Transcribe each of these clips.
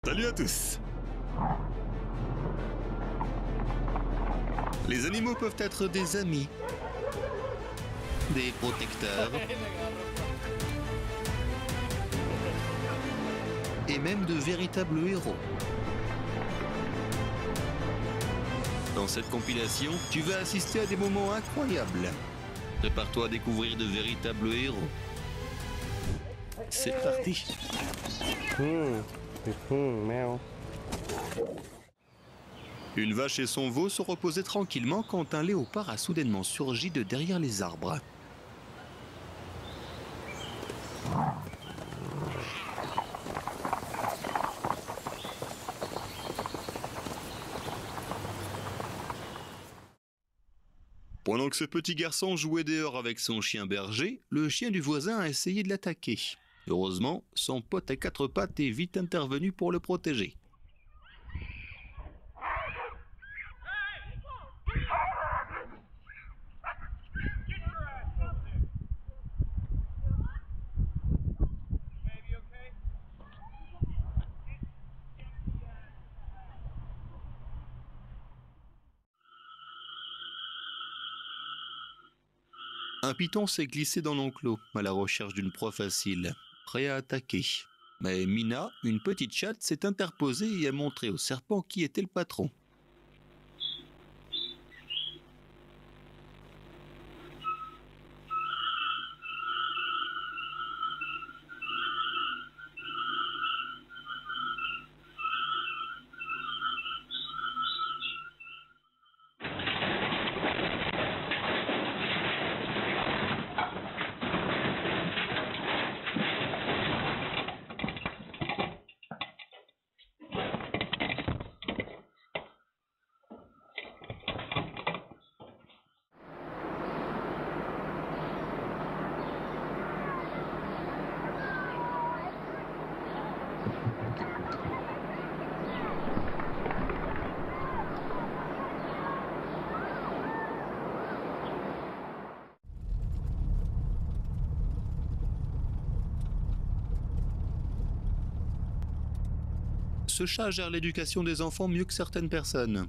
Salut à tous. Les animaux peuvent être des amis, des protecteurs et même de véritables héros. Dans cette compilation, tu vas assister à des moments incroyables. Prépare-toi à découvrir de véritables héros. C'est parti. Miaou. Une vache et son veau se reposaient tranquillement quand un léopard a soudainement surgi de derrière les arbres. Pendant que ce petit garçon jouait dehors avec son chien berger, le chien du voisin a essayé de l'attaquer. Heureusement, son pote à quatre pattes est vite intervenu pour le protéger. Un python s'est glissé dans l'enclos à la recherche d'une proie facile, prêt à attaquer. Mais Mina, une petite chatte, s'est interposée et a montré au serpent qui était le patron. Ce chat gère l'éducation des enfants mieux que certaines personnes.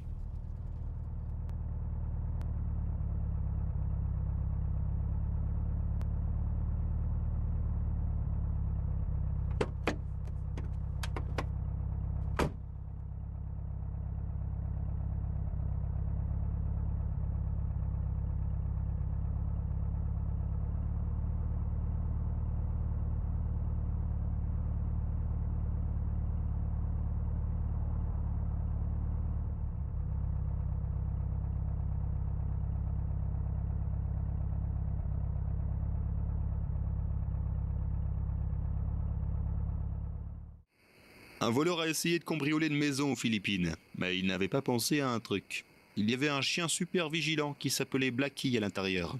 Un voleur a essayé de cambrioler une maison aux Philippines, mais il n'avait pas pensé à un truc. Il y avait un chien super vigilant qui s'appelait Blackie à l'intérieur.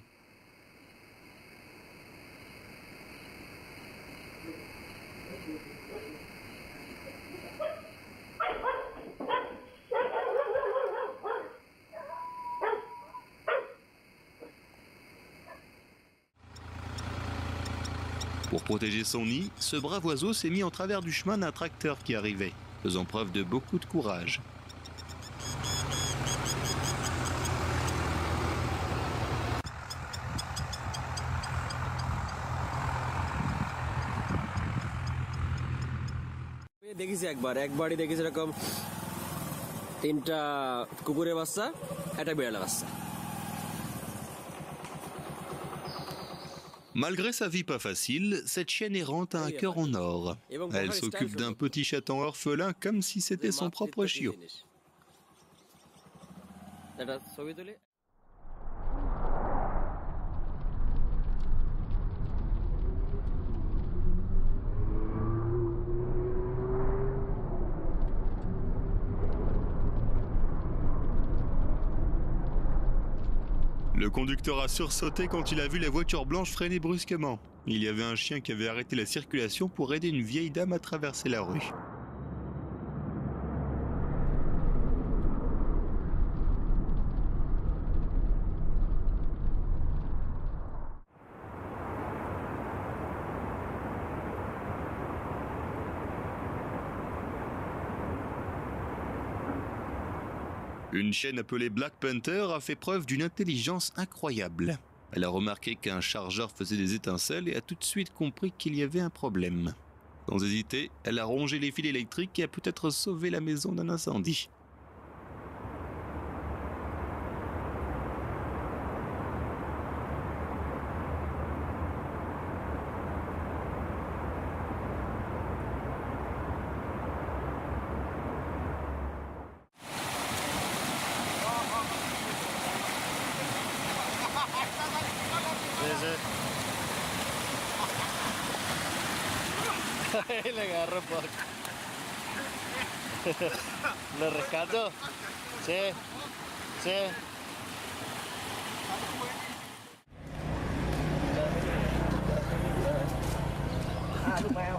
Pour protéger son nid, ce brave oiseau s'est mis en travers du chemin d'un tracteur qui arrivait, faisant preuve de beaucoup de courage. দেখেছি একবারই দেখেছি এরকম তিনটা কুকুরের বাচ্চা একটা বিড়ালের বাচ্চা। Malgré sa vie pas facile, cette chienne errante a un cœur en or. Elle s'occupe d'un petit chaton orphelin comme si c'était son propre chiot. Le conducteur a sursauté quand il a vu la voiture blanche freiner brusquement. Il y avait un chien qui avait arrêté la circulation pour aider une vieille dame à traverser la rue. Une chienne appelée Black Panther a fait preuve d'une intelligence incroyable. Elle a remarqué qu'un chargeur faisait des étincelles et a tout de suite compris qu'il y avait un problème. Sans hésiter, elle a rongé les fils électriques et a peut-être sauvé la maison d'un incendie. Le agarro por... ¿Lo rescato? Sí, sí.ลูกแมว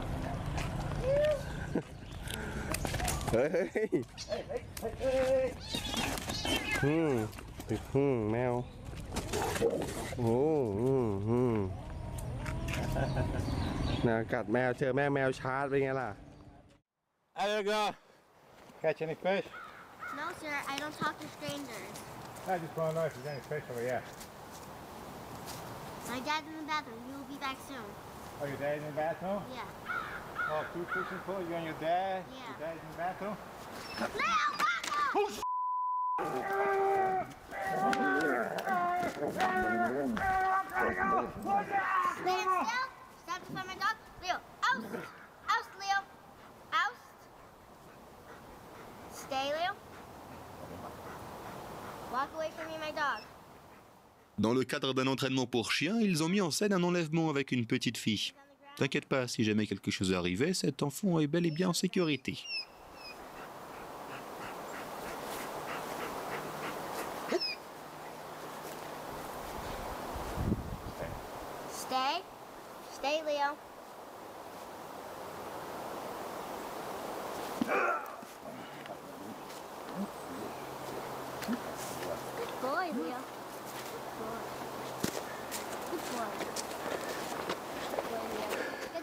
เฮ้ยแมวโอ้น่ากัดแมวเจอแมวชาร์จเป็นไงล่ะ There you go. Catch any fish? No, sir, I don't talk to strangers. I just want to know if there's any fish over here. My dad's in the bathroom. He will be back soon. Oh, your dad's in the bathroom? Yeah. Oh, 2 fishing pools, you and your dad? Yeah. Your dad's in the bathroom? Leo, back up! Stand still. Stop beside my dog. Leo, oust! Oust, Leo. Oust. Stay, Leo. Walk away from me, my dog. Dans le cadre d'un entraînement pour chiens, ils ont mis en scène un enlèvement avec une petite fille. T'inquiète pas, si jamais quelque chose arrivait, cet enfant est bel et bien en sécurité. Stay. Stay, Leo. Good boy, Leo. Good boy. Good boy, Leo.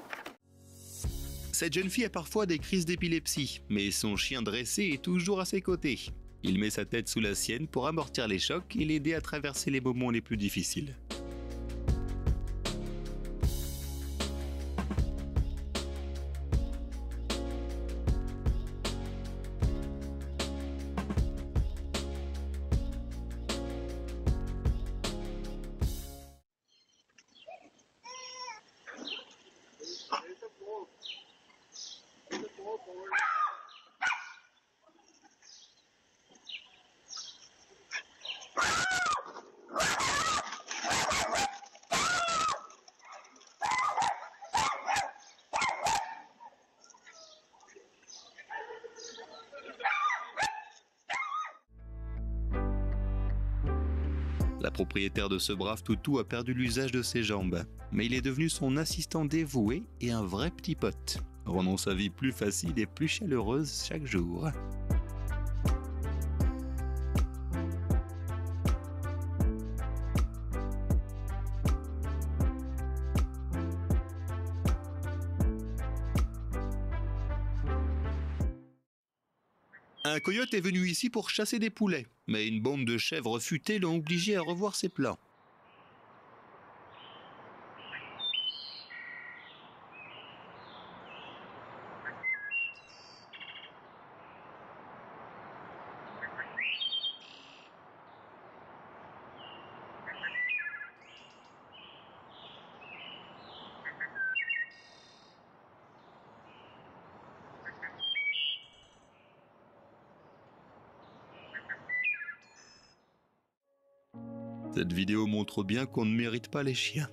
Cette jeune fille a parfois des crises d'épilepsie, mais son chien dressé est toujours à ses côtés. Il met sa tête sous la sienne pour amortir les chocs et l'aider à traverser les moments les plus difficiles. La propriétaire de ce brave toutou a perdu l'usage de ses jambes, mais il est devenu son assistant dévoué et un vrai petit pote, rendant sa vie plus facile et plus chaleureuse chaque jour. Un coyote est venu ici pour chasser des poulets, mais une bande de chèvres futées l'ont obligé à revoir ses plans. Cette vidéo montre bien qu'on ne mérite pas les chiens.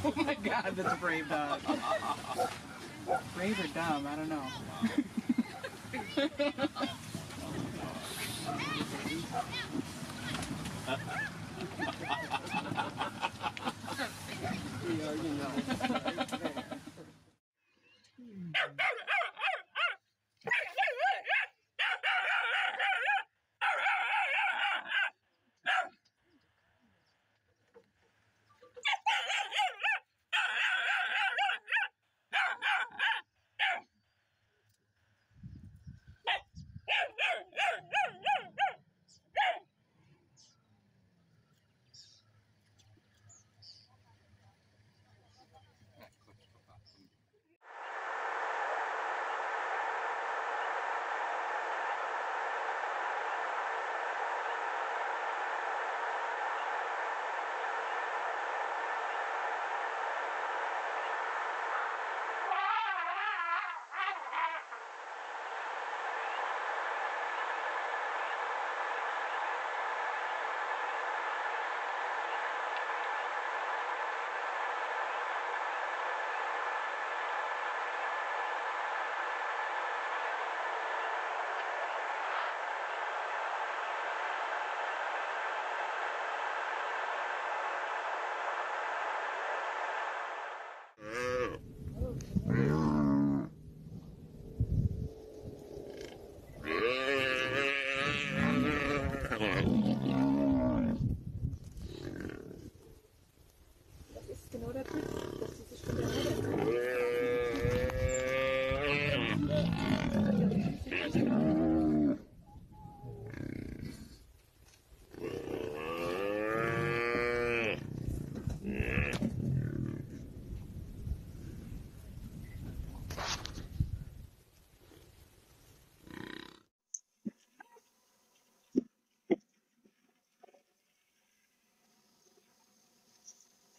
Oh my god, that's a brave dog. Brave or dumb, I don't know.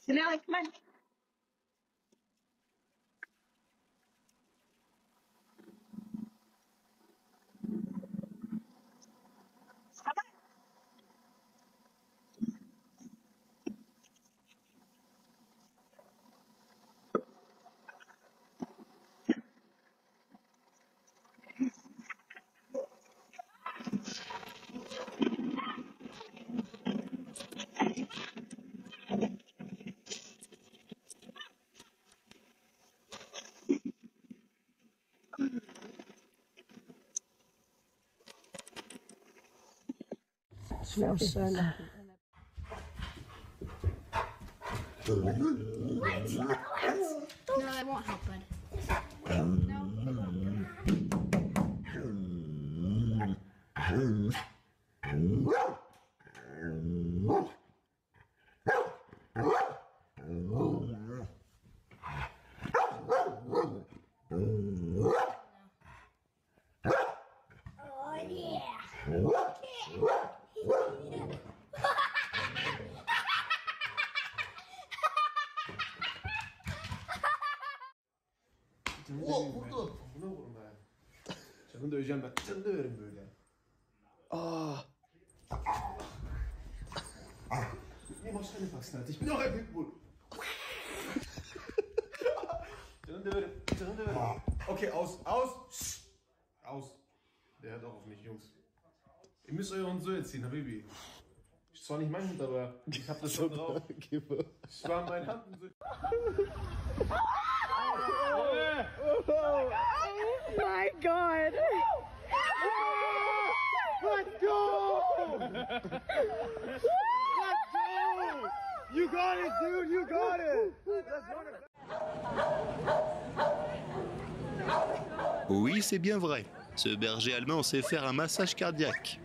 Nelly, come on. Smells so nice. No, I won't help, bud. Oh, yeah. Burada buna vurma ya. Canını döveceğim ben. Canını döverim böyle. Ne başka ne baksın ateş. Bir daha büyük vur. Canını döverim. Canını döverim. Okay, aus. Aus. Shh. Aus. Der hört auch auf mich, Jungs. Ihr müsst euren so erziehen, Habibi. Ist zwar nicht mein Hund, aber ich hab das schon drauf. Ich war mein Hand und so. Oh my god! Let's go! Let's go! You got it, dude! You got it! Oui, c'est bien vrai. Ce berger allemand sait faire un massage cardiaque.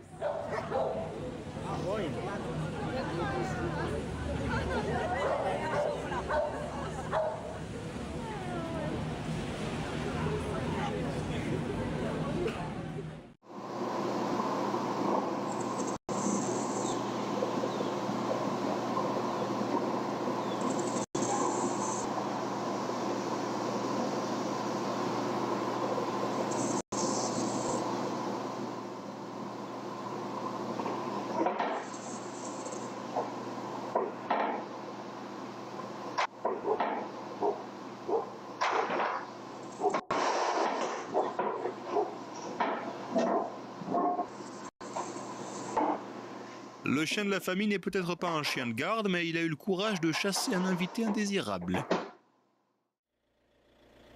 Le chien de la famille n'est peut-être pas un chien de garde, mais il a eu le courage de chasser un invité indésirable.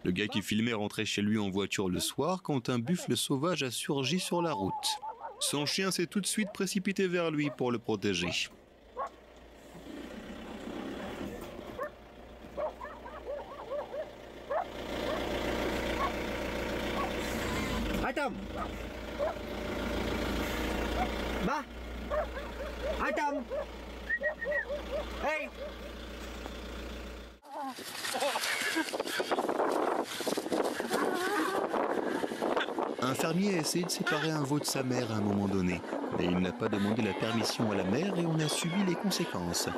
Le gars qui filmait rentrait chez lui en voiture le soir quand un buffle sauvage a surgi sur la route. Son chien s'est tout de suite précipité vers lui pour le protéger. Atom! Ba! Atom! Hey! Un fermier a essayé de séparer un veau de sa mère à un moment donné, mais il n'a pas demandé la permission à la mère et on a subi les conséquences.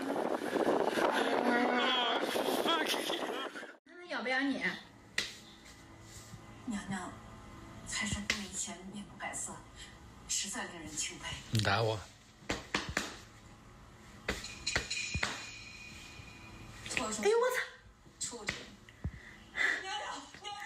要不要你？娘娘才是跟以前面不改色，实在令人钦佩。你打我？错说。哎呦我操！畜生！娘娘，娘娘。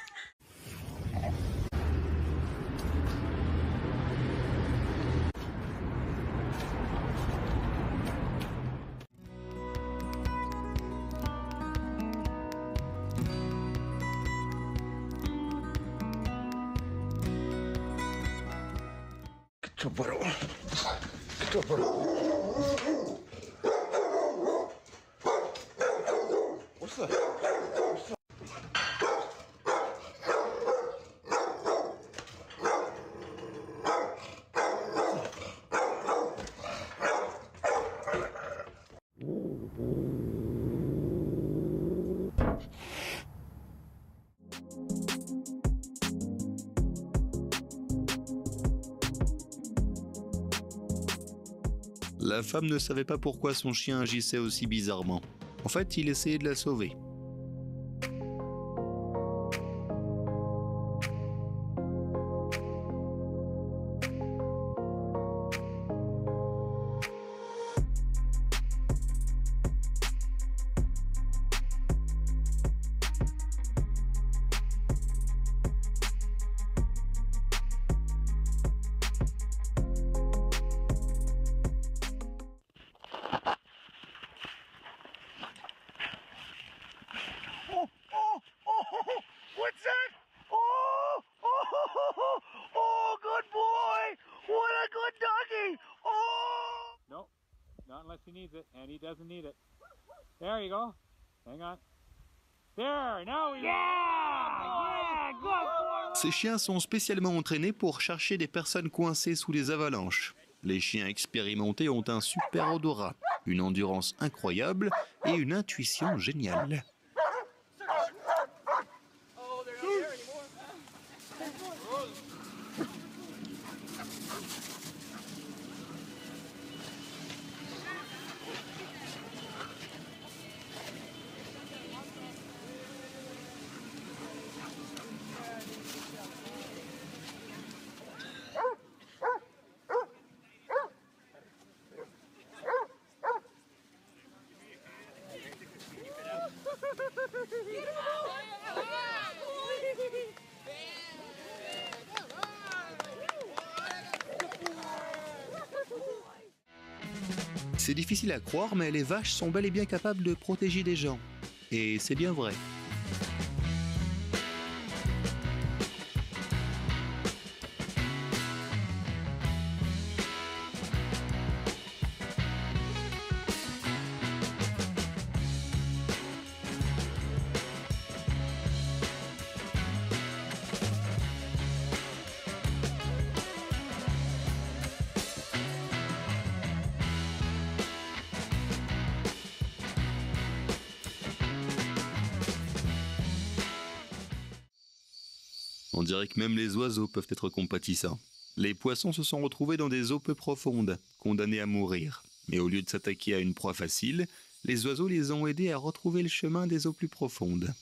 La femme ne savait pas pourquoi son chien agissait aussi bizarrement. En fait, il essayait de la sauver. What's that? Oh, good boy. What a good doggy. Oh. No, not unless he needs it, and he doesn't need it. There you go. Hang on. There, now he... Yeah, good boy. Ces chiens sont spécialement entraînés pour chercher des personnes coincées sous les avalanches. Les chiens expérimentés ont un super odorat, une endurance incroyable et une intuition géniale. C'est difficile à croire, mais les vaches sont bel et bien capables de protéger des gens. Et c'est bien vrai. On dirait que même les oiseaux peuvent être compatissants. Les poissons se sont retrouvés dans des eaux peu profondes, condamnés à mourir. Mais au lieu de s'attaquer à une proie facile, les oiseaux les ont aidés à retrouver le chemin des eaux plus profondes.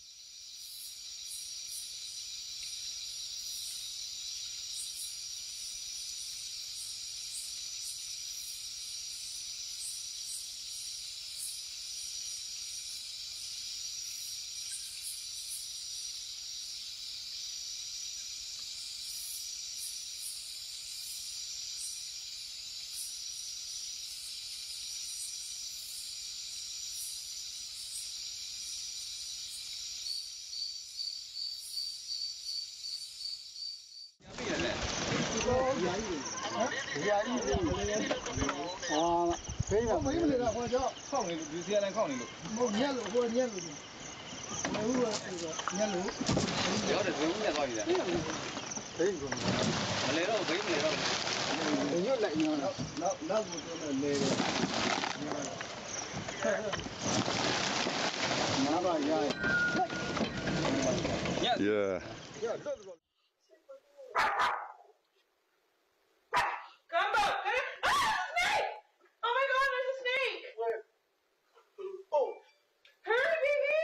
Yeah. Gumbo! Ah, snake! Oh my god, there's a snake! Where? Oh! Hurry, baby!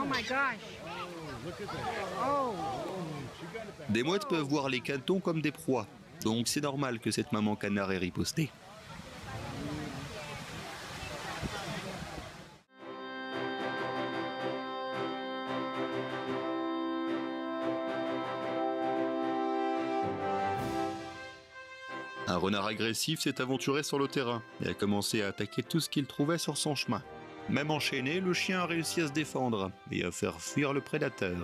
Oh my gosh. Oh. Des mouettes peuvent voir les canetons comme des proies, donc c'est normal que cette maman canard ait riposté. Un renard agressif s'est aventuré sur le terrain et a commencé à attaquer tout ce qu'il trouvait sur son chemin. Même enchaîné, le chien a réussi à se défendre et à faire fuir le prédateur.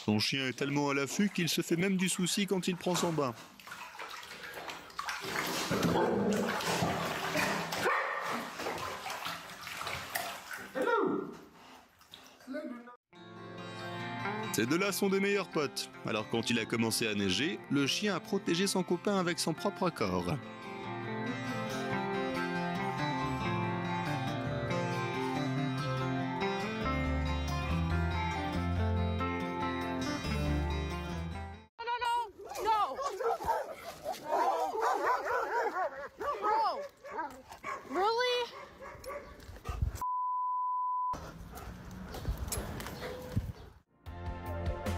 Son chien est tellement à l'affût qu'il se fait même du souci quand il prend son bain. Ces deux-là sont des meilleurs potes. Alors quand il a commencé à neiger, le chien a protégé son copain avec son propre corps.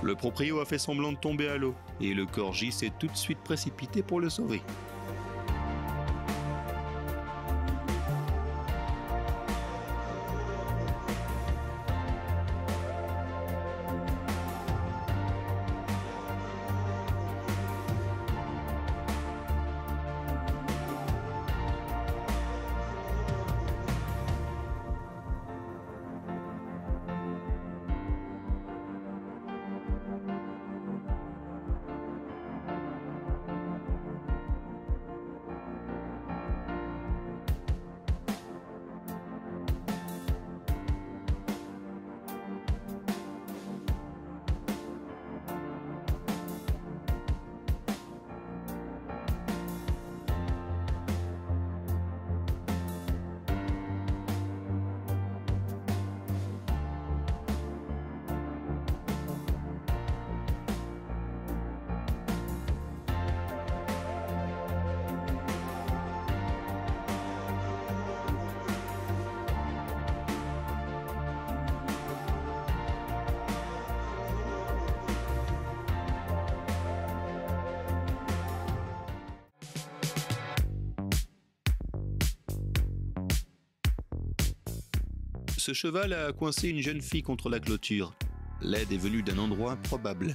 Le proprio a fait semblant de tomber à l'eau et le corgi s'est tout de suite précipité pour le sauver. Ce cheval a coincé une jeune fille contre la clôture. L'aide est venue d'un endroit improbable.